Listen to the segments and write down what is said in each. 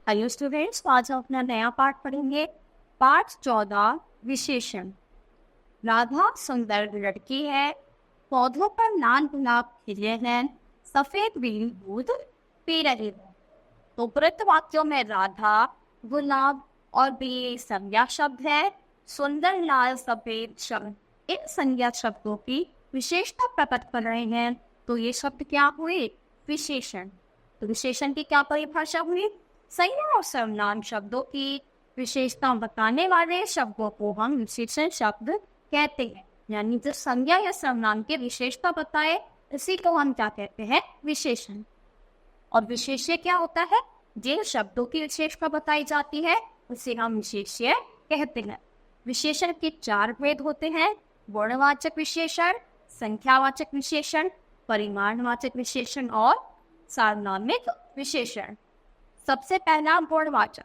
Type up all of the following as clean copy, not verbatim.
Hello students, आज हम अपना नया पाठ पढ़ेंगे। पाठ 14 विशेषण। राधा सुंदर लड़की है, पौधों पर लाल गुलाब खिले हैं, सफेद बिल्ली दूध पी रही है। तो उपरोक्त वाक्यों में राधा, गुलाब और बिल्ली संज्ञा शब्द है। सुंदर, लाल, सफेद शब्द इन संज्ञा शब्दों की विशेषता प्रकट कर रहे हैं। तो ये शब्द क्या हुए? विशेषण। तो विशेषण की क्या परिभाषा हुई? संज्ञा और सर्वनाम शब्दों की विशेषता बताने वाले शब्दों को हम विशेषण शब्द कहते हैं। यानी जो संज्ञा या सर्वनाम की विशेषता बताए इसी को हम क्या कहते हैं? विशेषण। और विशेष्य क्या होता है? जिन शब्दों की विशेषता बताई जाती है उसे हम विशेष्य कहते हैं। विशेषण के 4 भेद होते हैं: वर्णवाचक विशेषण, संख्यावाचक विशेषण, परिमाणवाचक विशेषण और सार्वनामिक विशेषण। सबसे पहला गुणवाचक,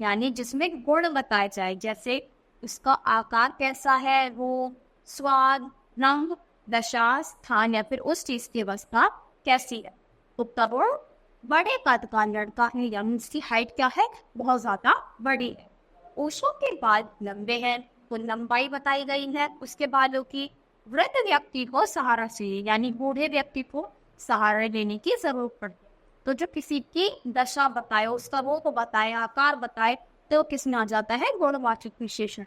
यानी जिसमें गुण बताए जाए, जैसे उसका आकार कैसा है, वो स्वाद, रंग, दशा, स्थान या फिर उस चीज की अवस्था कैसी है। तो तरुण बड़े कद का लड़का है, यानी उसकी हाइट क्या है? बहुत ज्यादा बड़ी है। ओशो के बाल लंबे हैं, तो लंबाई बताई गई है उसके बालों की। वृद्ध व्यक्ति को सहारा चाहिए, यानी बूढ़े व्यक्ति को सहारा लेने की जरूरत पड़ती है। तो जो किसी की दशा बताए, उसका रूप बताए, आकार बताए, तो किस में आ जाता है? गुणवाचक विशेषण।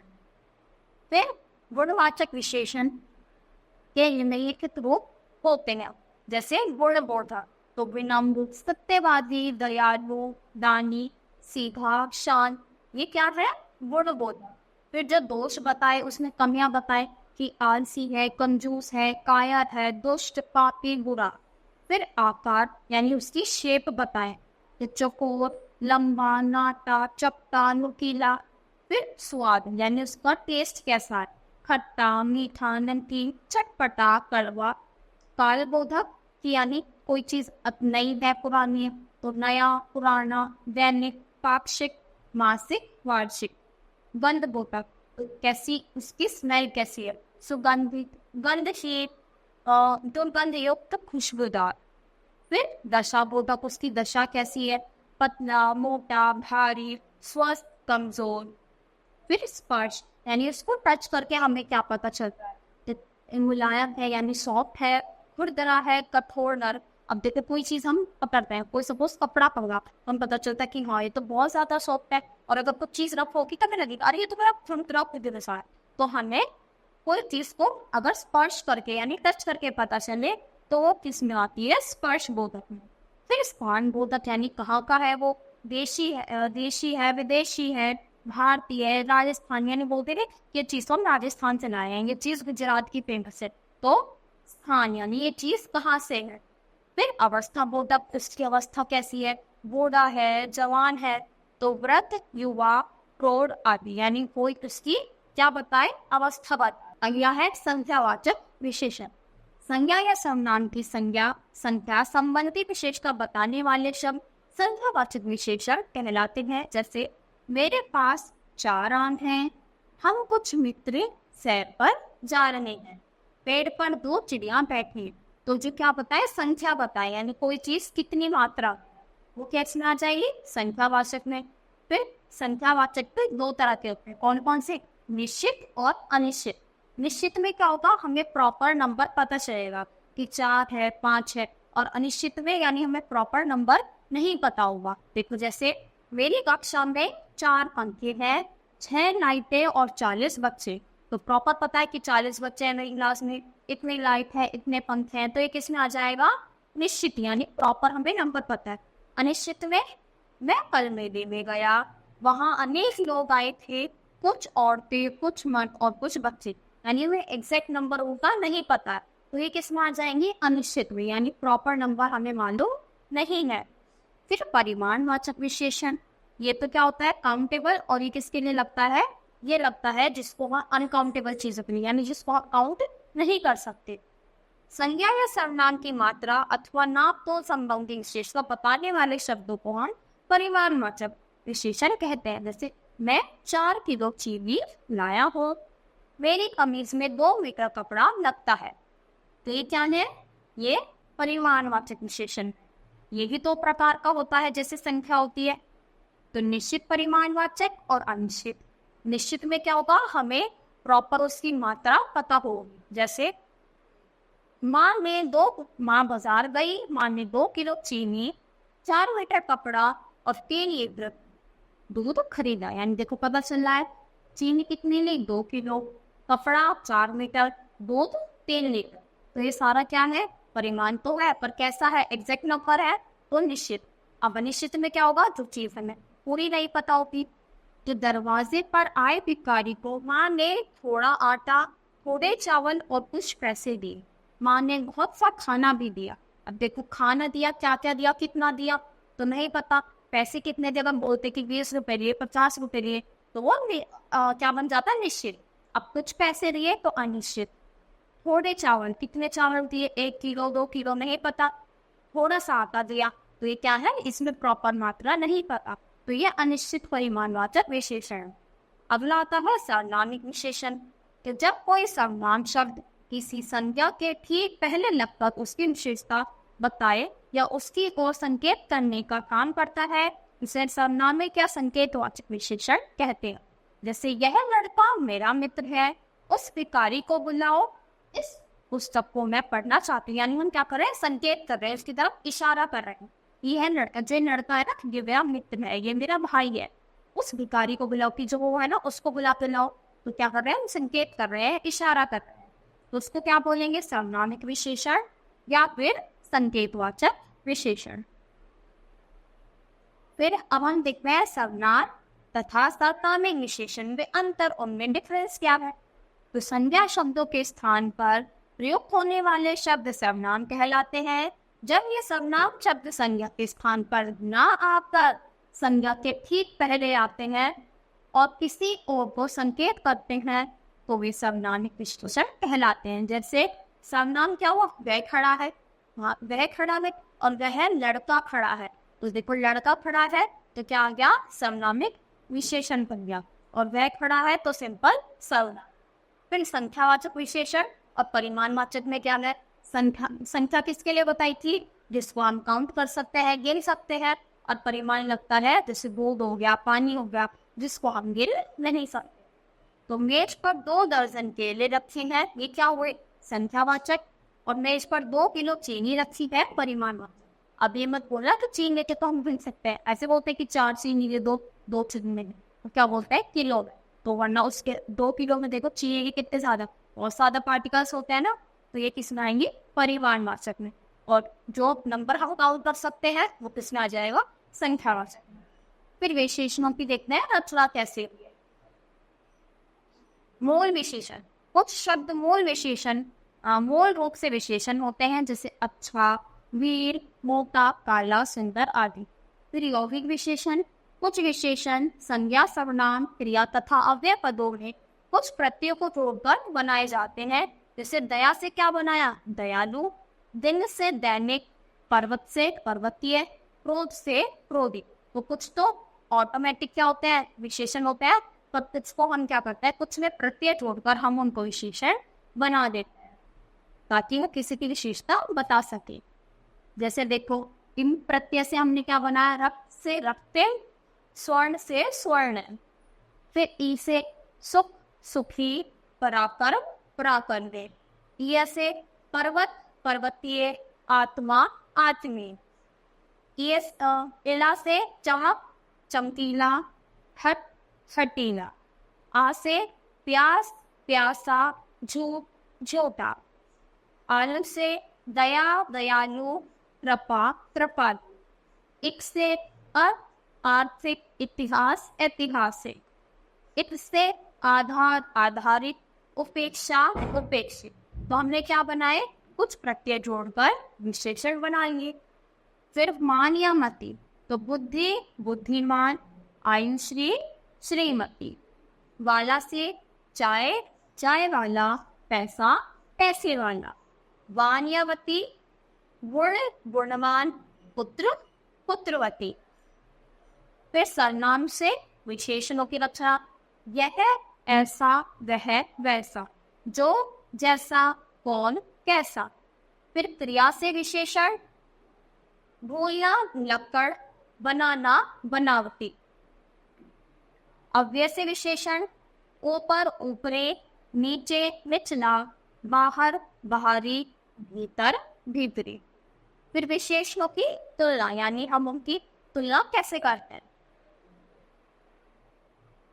फिर गुणवाचक विशेषण के निम्नलिखित रूप होते हैं, जैसे गुणबोधक, तो विनम्र, सत्यवादी, दयालु, दानी, सीधा, शांत, ये क्या है? गुणबोधक। फिर जो दोष बताए उसमें कमियां बताए कि आलसी है, कंजूस है, कायर है, दुष्ट, पापी, बुरा। फिर आकार यानी उसकी शेप बताएं, चौकोर, लंबा, नाटा, चपटा, नुकीला। फिर स्वाद यानी उसका टेस्ट कैसा है, खट्टा, मीठा, नमकीन, चटपटा, कड़वा। कालबोधक कि यानी कोई चीज अब नई है, पुरानी है, तो नया, पुराना, दैनिक, पाक्षिक, मासिक, वार्षिक। गंध बोधक, कैसी उसकी स्मेल कैसी है, सुगंधित, गंधशील, दुर्गंध युक्त, खुशबूदार। फिर दशा बोधक, उसकी दशा कैसी है, पतला, मोटा, भारी, स्वस्थ, कमजोर। फिर स्पर्श यानी उसको टच करके हमें क्या पता चलता है, मुलायम है यानी सॉफ्ट है, खुरदरा है, कठोर, नर। अब देखो कोई चीज हम पकड़ते हैं, कोई सपोज कपड़ा पकड़ा, हम पता चलता है कि हाँ ये तो बहुत ज्यादा सॉफ्ट है। और अगर कुछ चीज रफ होगी तो हमें लगेगा अरे ये तो मेरा खुरदरा खुरदरा है। तो हमें कोई चीज को अगर स्पर्श करके यानी टच करके पता चले तो वो किस में आती है? स्पर्श बोधक में। फिर स्थान बोधक यानी कहाँ का है वो, देशी है, विदेशी है, भारतीय है, राजस्थान, यानी बोलते थे ये चीज तो हम राजस्थान से लाए हैं, ये चीज गुजरात की फेमस है। तो स्थान यानी ये चीज कहाँ से है। फिर अवस्था बोधक, उसकी अवस्था कैसी है, बूढ़ा है, जवान है, तो वृद्ध, युवा, प्रौढ़ आदि, यानी कोई उसकी क्या बताए? अवस्था बताए। अगला है संख्यावाचक विशेषण। संज्ञा या सर्वनाम की संख्या संबंधी विशेषता बताने वाले शब्द संख्यावाचक विशेषण कहलाते हैं। जैसे मेरे पास 4 आम हैं, हम कुछ मित्र सैर पर जा रहे हैं, पेड़ पर 2 चिड़िया बैठी। तो जो क्या बताए? संख्या बताए, यानी कोई चीज कितनी मात्रा, वो कैसे में आ जाएगी? संख्यावाचक में। फिर संख्यावाचक पे 2 तरह के होते हैं, कौन कौन से? निश्चित और अनिश्चित। निश्चित में क्या होगा? हमें प्रॉपर नंबर पता चलेगा कि 4 है, 5 है। और अनिश्चित में यानी हमें प्रॉपर नंबर नहीं पता होगा। देखो जैसे मेरी कक्षा में 4 पंखे हैं, 6 लाइटें और 40 बच्चे। तो प्रॉपर पता है कि 40 बच्चे हैं मेरी क्लास में, इतनी लाइट है, इतने पंखे हैं, तो ये किस में आ जाएगा? निश्चित, यानी प्रॉपर हमें नंबर पता है। अनिश्चित में मैं कल मेले में गया, वहां अनेक लोग आए थे, कुछ औरतें, कुछ मर्द और कुछ बच्चे, यानी हमें एग्जैक्ट नंबर उनका नहीं पता है। तो ये किस में आ जाएंगे? अनिश्चित में, यानी प्रॉपर नंबर हमें मालूम नहीं है। फिर परिमाणवाचक विशेषण, ये तो क्या होता है? काउंटेबल। और ये किसके लिए लगता है? ये लगता है जिसको हम अनकाउंटेबल चीजों के लिए, यानी जिसको हम काउंट नहीं कर सकते। संज्ञा या सर्वनाम की मात्रा अथवा नाप तोल संबंधी विशेषता बताने वाले शब्दों को हम परिमाणवाचक विशेषण कहते हैं। जैसे मैं 4 किलो चीनी लाया हूँ, मेरी कमीज में 2 मीटर कपड़ा लगता है। तो ये क्या है? ये परिमाणवाचक विशेषण। ये भी 2 प्रकार का होता है, जैसे संख्या होती है। तो निश्चित परिमाणवाचक और अनिश्चित। निश्चित में क्या होगा, हमें प्रॉपर उसकी मात्रा पता होगी। जैसे माँ बाजार गई, माँ ने 2 किलो चीनी, 4 मीटर कपड़ा और 3 लीटर दूध खरीदा। यानी देखो पता चल रहा है चीनी कितनी ली, 2 किलो, कपड़ा 4 मीटर, दूध 3 लीटर। तो ये सारा क्या है, परिमाण तो है पर कैसा है, एग्जैक्ट नंबर है तो निश्चित। अब अनिश्चित में क्या होगा, जो चीज हमें पूरी नहीं पता होती। जो दरवाजे पर आए भिखारी को माँ ने थोड़ा आटा, थोड़े चावल और कुछ पैसे दिए। माँ ने बहुत सा खाना भी दिया। अब देखो खाना दिया, क्या क्या दिया, कितना दिया तो नहीं पता। पैसे कितने जगह बोलते कि 20 रुपए लिए, 50 रुपए लिए, तो वो क्या बन जाता है, निश्चित। अब कुछ पैसे दिए तो अनिश्चित। थोड़े चावल, कितने चावल दिए, 1 किलो 2 किलो नहीं पता। थोड़ा सा आटा दिया तो ये क्या है, इसमें प्रॉपर मात्रा नहीं पता, तो ये अनिश्चित परिमाणवाचक विशेषण। अगला आता है सार्वनामिक विशेषण, कि जब कोई सर्वनाम शब्द किसी संज्ञा के ठीक पहले लगभग उसकी विशेषता बताए या उसकी ओर संकेत करने का काम करता है, इसे सर्वनामिक या संकेतवाचक विशेषण कहते हैं। जैसे यह लड़का मेरा मित्र है, उस भिखारी को बुलाओ, इस पुस्तक को मैं पढ़ना चाहती हूँ। यानी हम क्या कर रहे हैं, संकेत कर रहे हैं, उसकी तरफ इशारा कर रहे हैं। ये लड़का, जो लड़का है ना, ये मेरा मित्र है, ये मेरा भाई है, उस भिखारी को बुलाओ, कि जो वो है ना उसको बुला के लाओ। तो क्या कर रहे हैं, संकेत कर रहे हैं, इशारा कर रहे हैं। तो उसको क्या बोलेंगे, सर्वनामिक विशेषण या फिर संकेतवाचक विशेषण। फिर अब हम देखते हैं सर्वनाम तथा सर्वनामिक विशेषण में अंतर, उनमें डिफरेंस क्या है। तो संज्ञा शब्दों के स्थान पर प्रयुक्त होने वाले शब्द सर्वनाम कहलाते हैं। जब ये सर्वनाम शब्द संज्ञा के स्थान पर ना आकर संज्ञा के ठीक पहले आते हैं और किसी और को संकेत करते हैं तो वे सर्वनामिक विशेषण कहलाते हैं। जैसे सर्वनाम क्या हुआ, वह खड़ा है, हाँ वह खड़ा है, और वह लड़का खड़ा है। तो देखो लड़का खड़ा है तो क्या आ गया, सर्वनामिक विशेषण बन गया, और वह खड़ा है तो सिंपल सर्वनाम। फिर संख्यावाचक विशेषण और परिमाणवाचक में क्या है, संख्या किसके लिए बताई थी, जिसको हम काउंट कर सकते हैं, गिन सकते हैं। और परिमाण लगता है जैसे दूध हो गया, पानी हो गया, जिसको हम गिन नहीं सकते। तो मेज पर 2 दर्जन केले रखे हैं, ये क्या हुए, संख्यावाचक। और मेज पर 2 किलो चीनी रखी है, परिमाणवाचक। अब ये मत बोलना कि चीनी लेके तो हम गिन सकते हैं, ऐसे बोलते हैं कि 4 चीनी ले दो, 2 चीनी, तो क्या बोलते हैं, किलो में। तो वरना उसके 2 किलो में देखो चीनी के कितने ज्यादा, बहुत ज्यादा पार्टिकल्स होते हैं ना, तो ये किस में आएंगे, परिमाणवाचक में। और जो नंबर हम काउंट कर सकते हैं वो किस में आ जाएगा, संख्यावाचक में। फिर विशेषणों की देखते हैं रचना कैसे हुई है। मूल विशेषण, कुछ शब्द मूल विशेषण मूल रूप से विशेषण होते हैं, जैसे अच्छा, वीर, मोटा, काला, सुंदर आदि। फिर यौगिक विशेषण, कुछ विशेषण संज्ञा, सर्वनाम, क्रिया तथा अव्यय पदों में कुछ प्रत्ययों को जोड़कर बनाए जाते हैं। जैसे दया से क्या बनाया, दयालु, दिन से दैनिक, पर्वत से पर्वतीय, क्रोध से क्रोधी। तो कुछ तो ऑटोमेटिक क्या होते हैं, विशेषण होते हैं, पर कुछ को हम क्या करते हैं, कुछ में प्रत्यय जोड़कर हम उनको विशेषण बना देते हैं ताकि हम किसी की विशेषता बता सके। जैसे देखो इन प्रत्यय से हमने क्या बनाया, रक्त से रक्ते, स्वर्ण से स्वर्ण। फिर ई से सुख, सुखी, पराक्रम, पराक्रमे। य से पर्वत, पर्वतीय, आत्मा, आत्मी। इला से चमक, चमकीला, हट, हटीला। आ से प्यास, प्यासा, झूठ, झूठा। आनंद से दया, दयालु, कृपा, कृपालु। इक से आर्थिक, इतिहास, ऐतिहासिक। इत से आधार, आधारित, उपेक्षा, उपेक्षित। तो हमने क्या बनाए, कुछ प्रत्यय जोड़कर विशेषण बनाएंगे। फिर मान या मति, तो बुद्धि, बुद्धिमान, आयुश्री, श्रीमती। वाला से चाय, चाय वाला, पैसा, पैसे वाला। वान या वती, गुण, गुणवान, पुत्र, पुत्रवती। फिर सर्वनाम से विशेषणों की रचना, यह, ऐसा, वह, वैसा, जो, जैसा, कौन, कैसा। फिर क्रिया से विशेषण, भूलना, लक्कड़, बनाना, बनावटी। अव्यय से विशेषण ऊपर ऊपरे, नीचे निचला, बाहर बाहरी, भीतर भीतरी। फिर विशेषणों की तुलना, यानी हम उनकी तुलना कैसे करते हैं।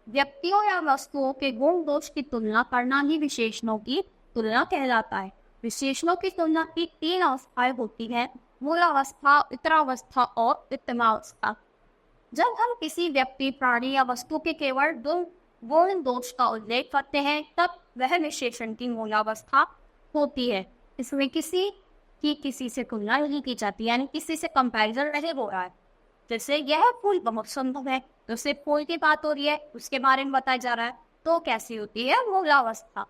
व्यक्तियों या वस्तुओं के गुण दोष की तुलना करना ही विशेषणों की तुलना कहलाता है। विशेषणों की तुलना की 3 अवस्थाएं होती हैं, मूलावस्था, उत्तरावस्था और उत्तमावस्था। जब हम किसी व्यक्ति, प्राणी या वस्तु के केवल गुण दोष का उल्लेख करते हैं, तब वह विशेषण की मूलावस्था होती है। इसमें किसी से तुलना नहीं की जाती, यानी किसी से कंपैरिजन नहीं हो रहा है। जैसे यह फूल बहुत सुंदर है, तो सिर्फ फूल की बात हो रही है, उसके बारे में बताया जा रहा है, तो कैसी होती है मूलावस्था।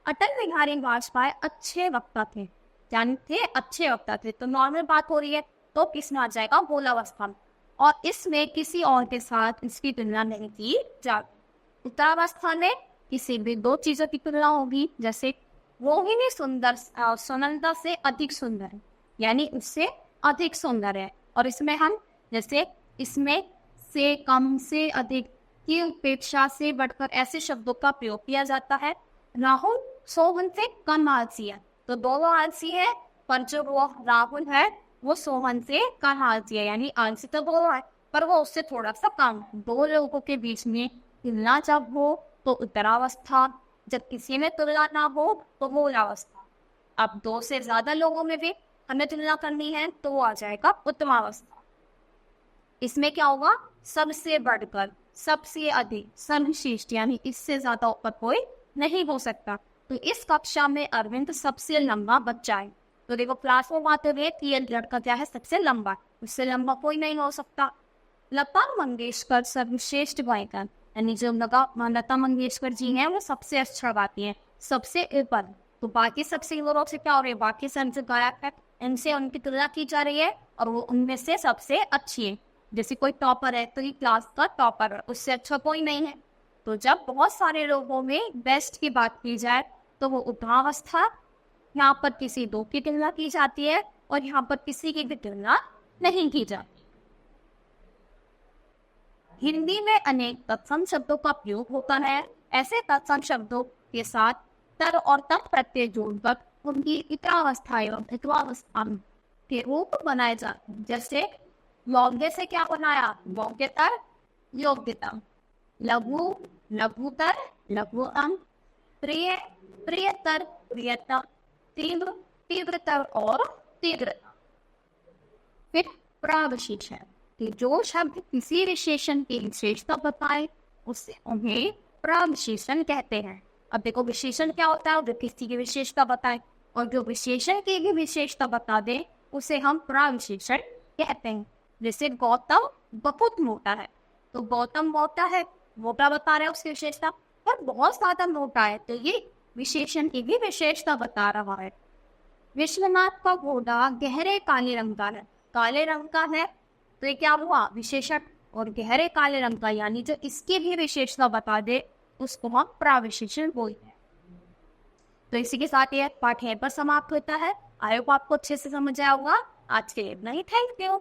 अटल बिहारी वाजपेयी अच्छे वक्ता थे, यानी थे अच्छे वक्ता थे, तो नॉर्मल बात हो रही है, तो किसमें आ जाएगा, मूलावस्था में। और इसमें किसी और के साथ इसकी तुलना नहीं की जाती। उत्तरावस्था में किसी भी 2 चीजों की तुलना होगी, जैसे रोहिणी सुनंदा से अधिक सुंदर है, यानी उससे अधिक सुंदर है। और इसमें हम जैसे इसमें से, कम, से, अधिक, की अपेक्षा, से बढ़कर ऐसे शब्दों का प्रयोग किया जाता है। राहुल सोहन से कम आलसी है, तो दोनों आलसी है, पर जो वो राहुल है वो सोहन से कम आलसी है, यानी आलसी तो दोनों है, पर वो उससे थोड़ा सा कम। 2 लोगों के बीच में तुलना जब हो तो उत्तरावस्था, जब किसी में तुलना ना हो तो मूलावस्था। अब 2 से ज्यादा लोगों में भी हमें तुलना करनी है तो वो आ जाएगा उत्तमावस्था। इसमें क्या होगा, सबसे बढ़कर, सबसे अधिक, सर्वश्रेष्ठ, यानी इससे ज्यादा ऊपर कोई नहीं हो सकता। तो इस कक्षा में अरविंद सबसे लंबा बच्चा है, तो देखो क्लास में बात हो रही है कि ये लड़का क्या है, सबसे लंबा, उससे लंबा कोई नहीं हो सकता। लता मंगेशकर सर्वश्रेष्ठ गायिका, यानी जो लता मंगेशकर जी हैं वो सबसे अच्छा गाती हैं, सबसे ऊपर। तो बाकी सब सिंगरों से क्या हो रही है, बाकी सब जो गायक है इनसे उनकी तुलना की जा रही है, और वो उनमें से सबसे अच्छी है। जैसे कोई टॉपर है तो ये क्लास का टॉपर है, उससे अच्छा कोई नहीं है। तो जब बहुत सारे लोगों में बेस्ट की बात की जाए तो वो उत्तरावस्था, यहाँ पर किसी 2 की तुलना की जाती है और यहाँ पर किसी की भी तुलना नहीं की जाती। हिंदी में अनेक तत्सम शब्दों का प्रयोग होता है। ऐसे तत्सम शब्दों के साथ तर और तत् प्रत्यय जोड़कर उनकी इतरावस्था एवं धित्वावस्था के रूप बनाए जाते हैं। जैसे योग्य से क्या बनाया, योग्यतर, योग्यता, लघु, लघुतर, लघुतम, प्रिय, प्रियतर, प्रियतम, तीव्र, तीव्रतर और तीव्रता। फिर प्रविशेषण, जो शब्द किसी विशेषण की विशेषता बताए उससे उन्हें प्रविशेषण कहते हैं। अब देखो विशेषण क्या होता है, जो किसी की विशेषता बताए, और जो विशेषण की भी विशेषता बता दे उसे हम प्रविशेषण कहते हैं। जैसे गौतम बहुत मोटा है, तो गौतम मोटा है, मोटा बता रहा है उसकी विशेषता, पर बहुत ज्यादा मोटा है, तो ये विशेषण की भी विशेषता बता रहा है। विश्वनाथ का घोड़ा गहरे काले रंग का है, काले रंग का है, तो ये क्या हुआ, विशेषण। और गहरे काले रंग का, यानी जो इसकी भी विशेषता बता दे उसको हम प्रविशेषण बोलते हैं। तो इसी के साथ ये पाठ यहीं पर समाप्त होता है। आई होप आपको अच्छे से समझ आया होगा। आज के लिए इतना ही, थैंक यू।